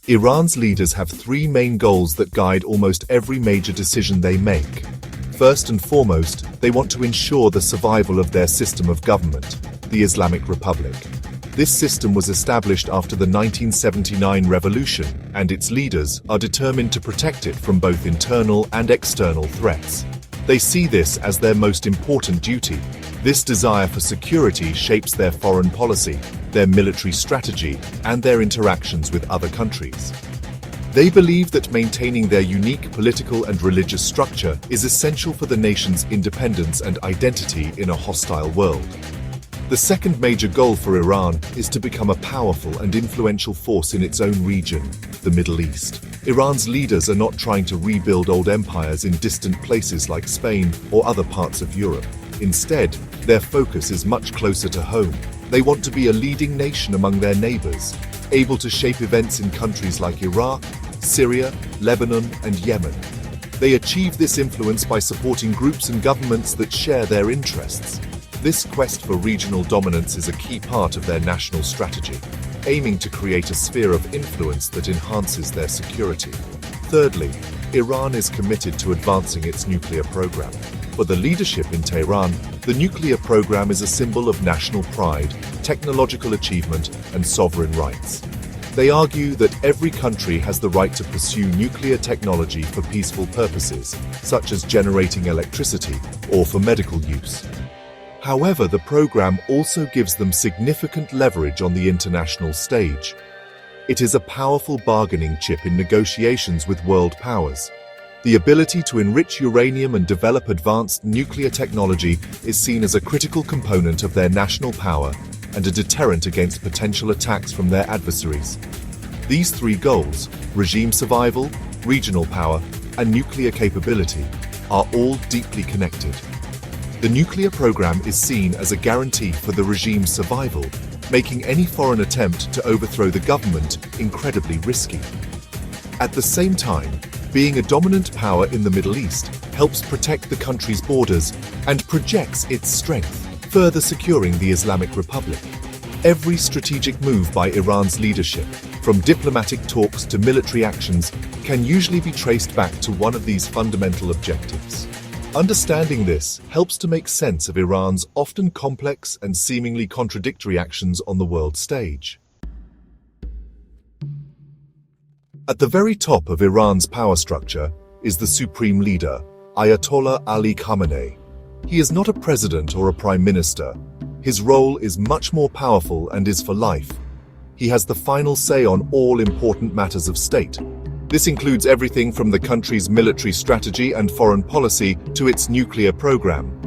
Iran's leaders have three main goals that guide almost every major decision they make. First and foremost, they want to ensure the survival of their system of government, the Islamic Republic. This system was established after the 1979 revolution, and its leaders are determined to protect it from both internal and external threats. They see this as their most important duty. This desire for security shapes their foreign policy, their military strategy, and their interactions with other countries. They believe that maintaining their unique political and religious structure is essential for the nation's independence and identity in a hostile world. The second major goal for Iran is to become a powerful and influential force in its own region, the Middle East. Iran's leaders are not trying to rebuild old empires in distant places like Spain or other parts of Europe. Instead, their focus is much closer to home. They want to be a leading nation among their neighbors, able to shape events in countries like Iraq, Syria, Lebanon, and Yemen. They achieve this influence by supporting groups and governments that share their interests. This quest for regional dominance is a key part of their national strategy, aiming to create a sphere of influence that enhances their security. Thirdly, Iran is committed to advancing its nuclear program. For the leadership in Tehran, the nuclear program is a symbol of national pride, technological achievement, and sovereign rights. They argue that every country has the right to pursue nuclear technology for peaceful purposes, such as generating electricity or for medical use. However, the program also gives them significant leverage on the international stage. It is a powerful bargaining chip in negotiations with world powers. The ability to enrich uranium and develop advanced nuclear technology is seen as a critical component of their national power and a deterrent against potential attacks from their adversaries. These three goals, regime survival, regional power, and nuclear capability, are all deeply connected. The nuclear program is seen as a guarantee for the regime's survival, making any foreign attempt to overthrow the government incredibly risky. At the same time, being a dominant power in the Middle East helps protect the country's borders and projects its strength, further securing the Islamic Republic. Every strategic move by Iran's leadership, from diplomatic talks to military actions, can usually be traced back to one of these fundamental objectives. Understanding this helps to make sense of Iran's often complex and seemingly contradictory actions on the world stage. At the very top of Iran's power structure is the supreme leader, Ayatollah Ali Khamenei. He is not a president or a prime minister. His role is much more powerful and is for life. He has the final say on all important matters of state. This includes everything from the country's military strategy and foreign policy to its nuclear program.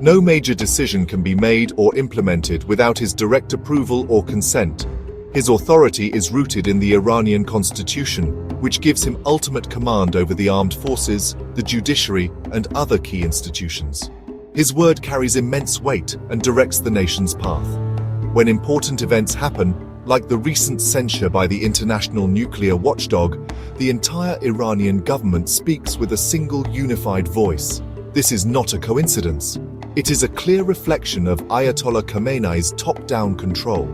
No major decision can be made or implemented without his direct approval or consent. His authority is rooted in the Iranian constitution, which gives him ultimate command over the armed forces, the judiciary, and other key institutions. His word carries immense weight and directs the nation's path. When important events happen, like the recent censure by the international nuclear watchdog, the entire Iranian government speaks with a single unified voice. This is not a coincidence. It is a clear reflection of Ayatollah Khamenei's top-down control.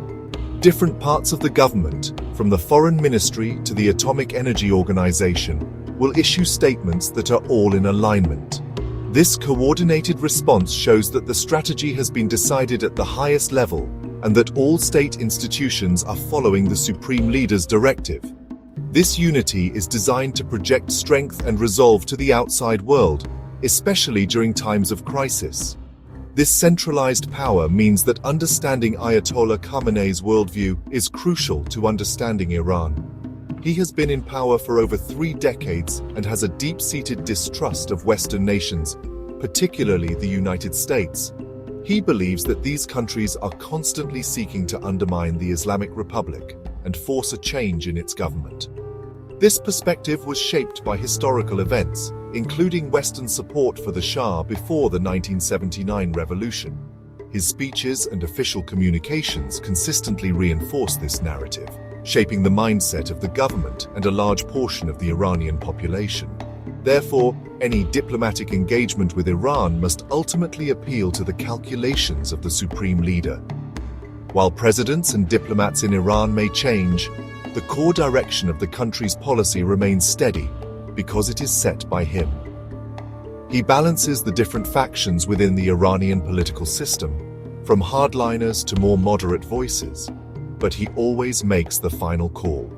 Different parts of the government, from the Foreign Ministry to the Atomic Energy Organization, will issue statements that are all in alignment. This coordinated response shows that the strategy has been decided at the highest level and that all state institutions are following the supreme leader's directive. This unity is designed to project strength and resolve to the outside world, especially during times of crisis. This centralized power means that understanding Ayatollah Khamenei's worldview is crucial to understanding Iran. He has been in power for over 3 decades and has a deep-seated distrust of Western nations, particularly the United States. He believes that these countries are constantly seeking to undermine the Islamic Republic and force a change in its government. This perspective was shaped by historical events, including Western support for the Shah before the 1979 revolution. His speeches and official communications consistently reinforce this narrative, shaping the mindset of the government and a large portion of the Iranian population. Therefore, any diplomatic engagement with Iran must ultimately appeal to the calculations of the supreme leader. While presidents and diplomats in Iran may change, The core direction of the country's policy remains steady because it is set by him. He balances the different factions within the Iranian political system, from hardliners to more moderate voices, but he always makes the final call.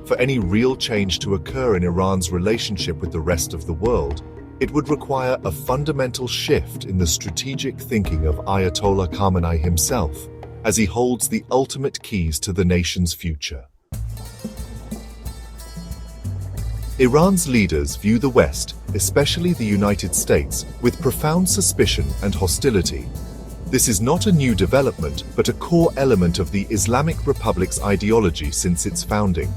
For any real change to occur in Iran's relationship with the rest of the world, it would require a fundamental shift in the strategic thinking of Ayatollah Khamenei himself, as he holds the ultimate keys to the nation's future. Iran's leaders view the West, especially the United States, with profound suspicion and hostility. This is not a new development, but a core element of the Islamic Republic's ideology since its founding.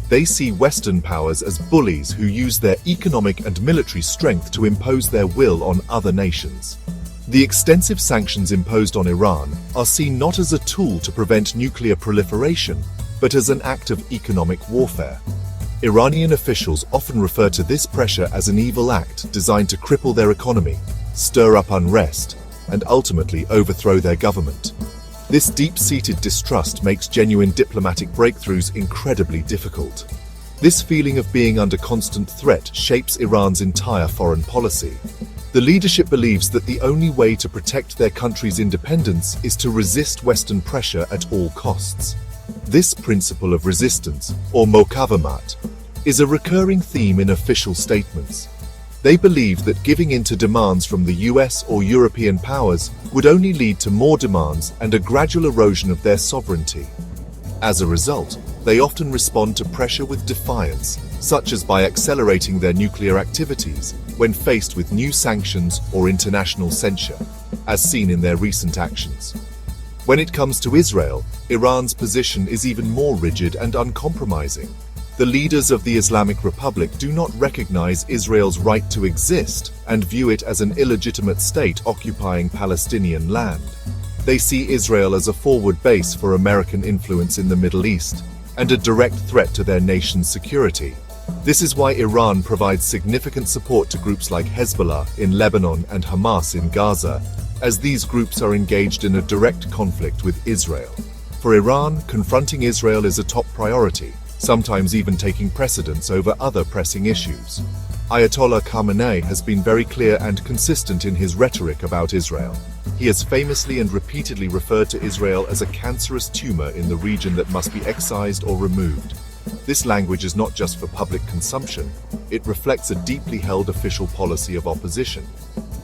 They see Western powers as bullies who use their economic and military strength to impose their will on other nations. The extensive sanctions imposed on Iran are seen not as a tool to prevent nuclear proliferation, but as an act of economic warfare. Iranian officials often refer to this pressure as an evil act designed to cripple their economy, stir up unrest, and ultimately overthrow their government. This deep-seated distrust makes genuine diplomatic breakthroughs incredibly difficult. This feeling of being under constant threat shapes Iran's entire foreign policy. The leadership believes that the only way to protect their country's independence is to resist Western pressure at all costs. This principle of resistance, or mokavamat, is a recurring theme in official statements. They believe that giving in to demands from the US or European powers would only lead to more demands and a gradual erosion of their sovereignty. As a result, they often respond to pressure with defiance, such as by accelerating their nuclear activities when faced with new sanctions or international censure, as seen in their recent actions. When it comes to Israel, Iran's position is even more rigid and uncompromising. The leaders of the Islamic Republic do not recognize Israel's right to exist and view it as an illegitimate state occupying Palestinian land. They see Israel as a forward base for American influence in the Middle East and a direct threat to their nation's security. This is why Iran provides significant support to groups like Hezbollah in Lebanon and Hamas in Gaza, as these groups are engaged in a direct conflict with Israel. For Iran, confronting Israel is a top priority, sometimes even taking precedence over other pressing issues. Ayatollah Khamenei has been very clear and consistent in his rhetoric about Israel. He has famously and repeatedly referred to Israel as a cancerous tumor in the region that must be excised or removed. This language is not just for public consumption, it reflects a deeply held official policy of opposition.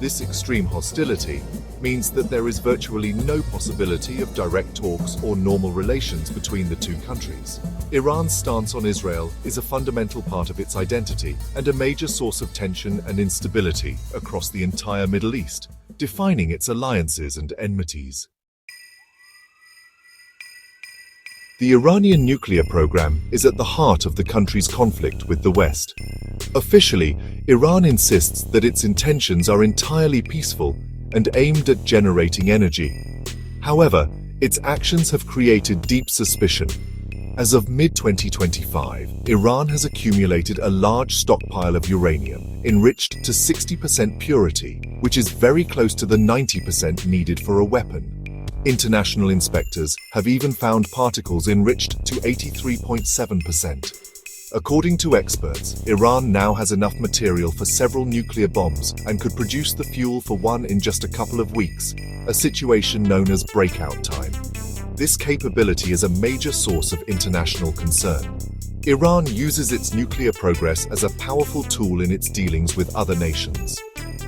This extreme hostility means that there is virtually no possibility of direct talks or normal relations between the two countries. Iran's stance on Israel is a fundamental part of its identity and a major source of tension and instability across the entire Middle East, defining its alliances and enmities. The Iranian nuclear program is at the heart of the country's conflict with the West. Officially, Iran insists that its intentions are entirely peaceful and aimed at generating energy. However, its actions have created deep suspicion. As of mid-2025, Iran has accumulated a large stockpile of uranium, enriched to 60% purity, which is very close to the 90% needed for a weapon. International inspectors have even found particles enriched to 83.7%. According to experts, Iran now has enough material for several nuclear bombs and could produce the fuel for one in just a couple of weeks, a situation known as breakout time. This capability is a major source of international concern. Iran uses its nuclear progress as a powerful tool in its dealings with other nations.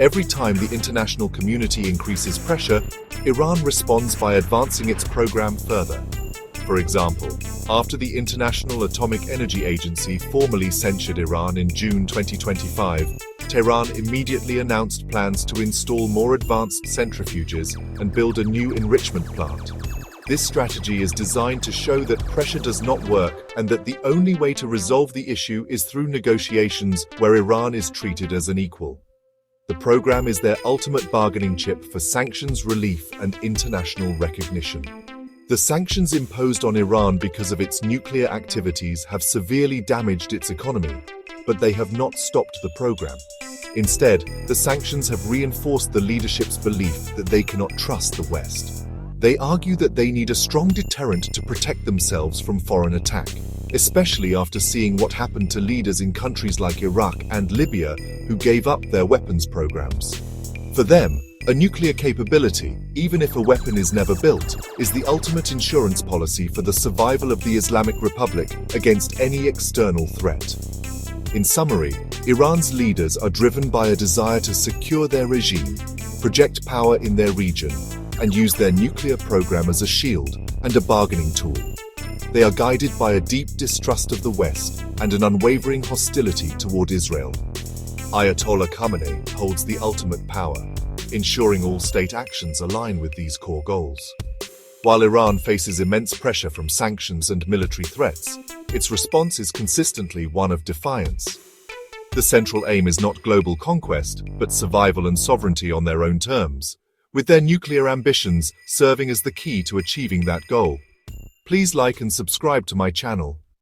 Every time the international community increases pressure, Iran responds by advancing its program further. For example, after the International Atomic Energy Agency formally censured Iran in June 2025, Tehran immediately announced plans to install more advanced centrifuges and build a new enrichment plant. This strategy is designed to show that pressure does not work and that the only way to resolve the issue is through negotiations where Iran is treated as an equal. The program is their ultimate bargaining chip for sanctions relief and international recognition. The sanctions imposed on Iran because of its nuclear activities have severely damaged its economy, but they have not stopped the program. Instead, the sanctions have reinforced the leadership's belief that they cannot trust the West. They argue that they need a strong deterrent to protect themselves from foreign attack, especially after seeing what happened to leaders in countries like Iraq and Libya who gave up their weapons programs. For them, a nuclear capability, even if a weapon is never built, is the ultimate insurance policy for the survival of the Islamic Republic against any external threat. In summary, Iran's leaders are driven by a desire to secure their regime, project power in their region, and use their nuclear program as a shield and a bargaining tool. They are guided by a deep distrust of the West and an unwavering hostility toward Israel. Ayatollah Khamenei holds the ultimate power, ensuring all state actions align with these core goals. While Iran faces immense pressure from sanctions and military threats, its response is consistently one of defiance. The central aim is not global conquest, but survival and sovereignty on their own terms, with their nuclear ambitions serving as the key to achieving that goal. Please like and subscribe to my channel.